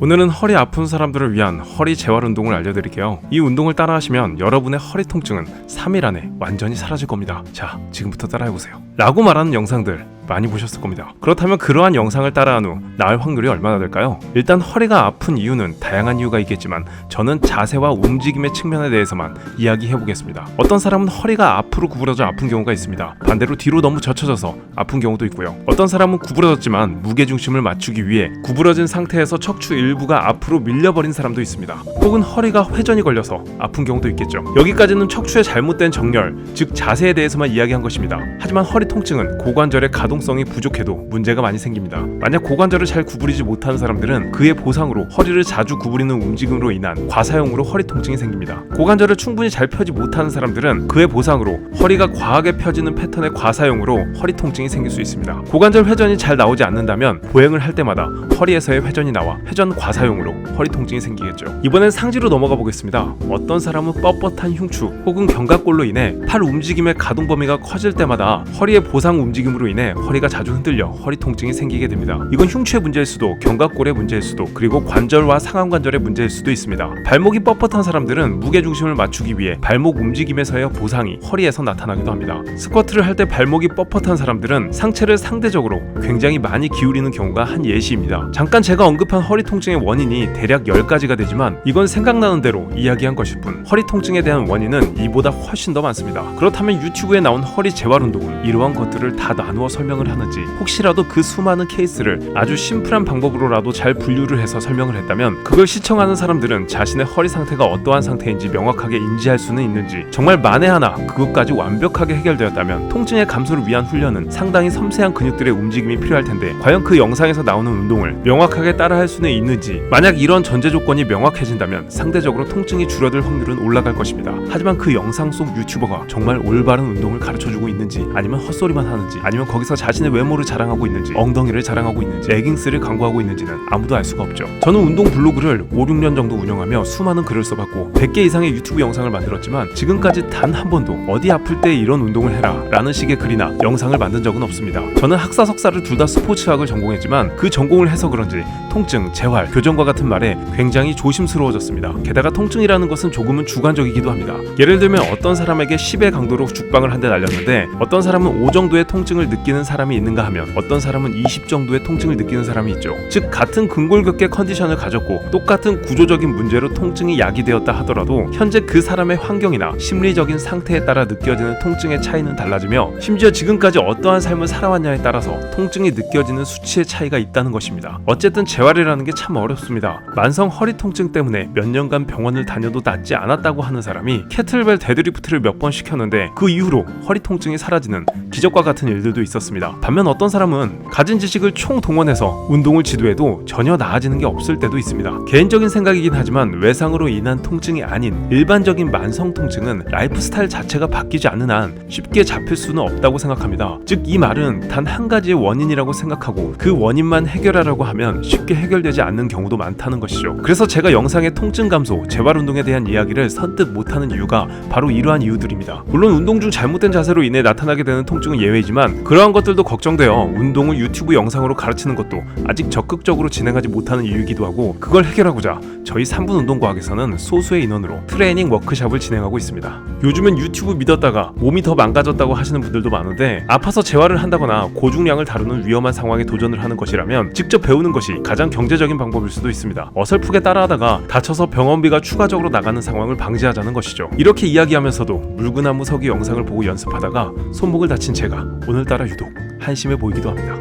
오늘은 허리 아픈 사람들을 위한 허리 재활 운동을 알려드릴게요. 이 운동을 따라하시면 여러분의 허리 통증은 3일 안에 완전히 사라질 겁니다. 자, 지금부터 따라해보세요. 라고 말하는 영상들 많이 보셨을 겁니다. 그렇다면 그러한 영상을 따라한 후 나을 확률이 얼마나 될까요? 일단 허리가 아픈 이유는 다양한 이유가 있겠지만 저는 자세와 움직임의 측면에 대해서만 이야기해보겠습니다. 어떤 사람은 허리가 앞으로 구부러져 아픈 경우가 있습니다. 반대로 뒤로 너무 젖혀져서 아픈 경우도 있고요. 어떤 사람은 구부러졌지만 무게중심을 맞추기 위해 구부러진 상태에서 척추 일부가 앞으로 밀려버린 사람도 있습니다. 혹은 허리가 회전이 걸려서 아픈 경우도 있겠죠. 여기까지는 척추의 잘못된 정렬, 즉 자세에 대해서만 이야기한 것입니다. 하지만 허리 통증은 고관절의 가동성이 부족해도 문제가 많이 생깁니다. 만약 고관절을 잘 구부리지 못하는 사람들은 그의 보상으로 허리를 자주 구부리는 움직임으로 인한 과사용으로 허리 통증이 생깁니다. 고관절을 충분히 잘 펴지 못하는 사람들은 그의 보상으로 허리가 과하게 펴지는 패턴의 과사용으로 허리 통증이 생길 수 있습니다. 고관절 회전이 잘 나오지 않는다면 보행을 할 때마다 허리에서의 회전이 나와 회전 과사용으로 허리 통증이 생기겠죠. 이번엔 상지로 넘어가 보겠습니다. 어떤 사람은 뻣뻣한 흉추 혹은 견갑골로 인해 팔 움직임의 가동 범위가 커질 때마다 허리의 보상 움직임으로 인해 허리가 자주 흔들려 허리 통증이 생기게 됩니다. 이건 흉추의 문제일 수도, 견갑골의 문제일 수도, 그리고 관절과 상완관절의 문제일 수도 있습니다. 발목이 뻣뻣한 사람들은 무게중심을 맞추기 위해 발목 움직임에서의 보상이 허리에서 나타나기도 합니다. 스쿼트를 할 때 발목이 뻣뻣한 사람들은 상체를 상대적으로 굉장히 많이 기울이는 경우가 한 예시입니다. 잠깐 제가 언급한 허리 통증의 원인이 대략 10가지가 되지만 이건 생각나는 대로 이야기한 것일 뿐, 허리 통증에 대한 원인은 이보다 훨씬 더 많습니다. 그렇다면 유튜브에 나온 허리 재활 운동은 이러한 것들을 다 나누어 설명을 하는지, 혹시라도 그 수많은 케이스를 아주 심플한 방법으로라도 잘 분류를 해서 설명을 했다면 그걸 시청하는 사람들은 자신의 허리 상태가 어떠한 상태인지 명확하게 인지할 수는 있는지, 정말 만에 하나 그것까지 완벽하게 해결되었다면 통증의 감소를 위한 훈련은 상당히 섬세한 근육들의 움직임이 필요할 텐데 과연 그 영상에서 나오는 운동을 명확하게 따라할 수는 있는지, 만약 이런 전제 조건이 명확해진다면 상대적으로 통증이 줄어들 확률은 올라갈 것입니다. 하지만 그 영상 속 유튜버가 정말 올바른 운동을 가르쳐주고 있는지, 아니면 헛소리만 하는지, 아니면 거기서 자신의 외모를 자랑하고 있는지, 엉덩이를 자랑하고 있는지, 레깅스를 광고하고 있는지는 아무도 알 수가 없죠. 저는 운동 블로그를 5, 6년 정도 운영하며 수많은 글을 써봤고 100개 이상의 유튜브 영상을 만들었지만 지금까지 단 한 번도 어디 아플 때 이런 운동을 해라 라는 식의 글이나 영상을 만든 적은 없습니다. 저는 학사 석사를 둘 다 스포츠학을 전공했지만 그 전공을 해서 그런지 통증, 재활, 교정과 같은 말에 굉장히 조심스러워졌습니다. 게다가 통증이라는 것은 조금은 주관적이기도 합니다. 예를 들면 어떤 사람에게 10의 강도로 죽방을 한 대 날렸는데 어떤 사람은 5 정도의 통증을 느끼는 사람이 있는가 하면 어떤 사람은 20 정도의 통증을 느끼는 사람이 있죠. 즉 같은 근골격계 컨디션을 가졌고 똑같은 구조적인 문제로 통증이 야기되었다 하더라도 현재 그 사람의 환경이나 심리적인 상태에 따라 느껴지는 통증의 차이는 달라지며, 심지어 지금까지 어떠한 삶을 살아왔냐에 따라서 통증이 느껴지는 수치의 차이가 있다는 것입니다. 어쨌든 재활이라는 게 참 어렵습니다. 만성 허리 통증 때문에 몇 년간 병원을 다녀도 낫지 않았다고 하는 사람이 캐틀벨 데드리프트를 몇 번 시켰는데 그 이후로 허리 통증이 사라지는 기적과 같은 일들도 있었습니다. 반면 어떤 사람은 가진 지식을 총동원해서 운동을 지도해도 전혀 나아지는 게 없을 때도 있습니다. 개인적인 생각이긴 하지만 외상으로 인한 통증이 아닌 일반적인 만성 통증은 라이프 스타일 자체가 바뀌지 않는 한 쉽게 잡힐 수는 없다고 생각합니다. 즉 이 말은 단 한 가지의 원인이라고 생각하고 그 원인만 해결하려고 하면 쉽게 해결되지 않는 경우도 많다는 것이죠. 그래서 제가 영상의 통증 감소, 재활 운동에 대한 이야기를 선뜻 못하는 이유가 바로 이러한 이유들입니다. 물론 운동 중 잘못된 자세로 인해 나타나게 되는 통증은 예외이지만 그러한 것들도 걱정되어 운동을 유튜브 영상으로 가르치는 것도 아직 적극적으로 진행하지 못하는 이유이기도 하고, 그걸 해결하고자 저희 3분 운동과학에서는 소수의 인원으로 트레이닝 워크숍을 진행하고 있습니다. 요즘은 유튜브 믿었다가 몸이 더 망가졌다고 하시는 분들도 많은데, 아파서 재활을 한다거나 고중량을 다루는 위험한 상황에 도전을 하는 것이라면 직접 배우는 것이 가장 경제적인 방법일 수도 있습니다. 어설프게 따라하다가 다쳐서 병원비가 추가적으로 나가는 상황을 방지하자는 것이죠. 이렇게 이야기하면서도 물구나무 서기 영상을 보고 연습하다가 손목을 다친 제가 오늘따라 유독 한심해 보이기도 합니다.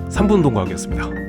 3분 운동과학이었습니다.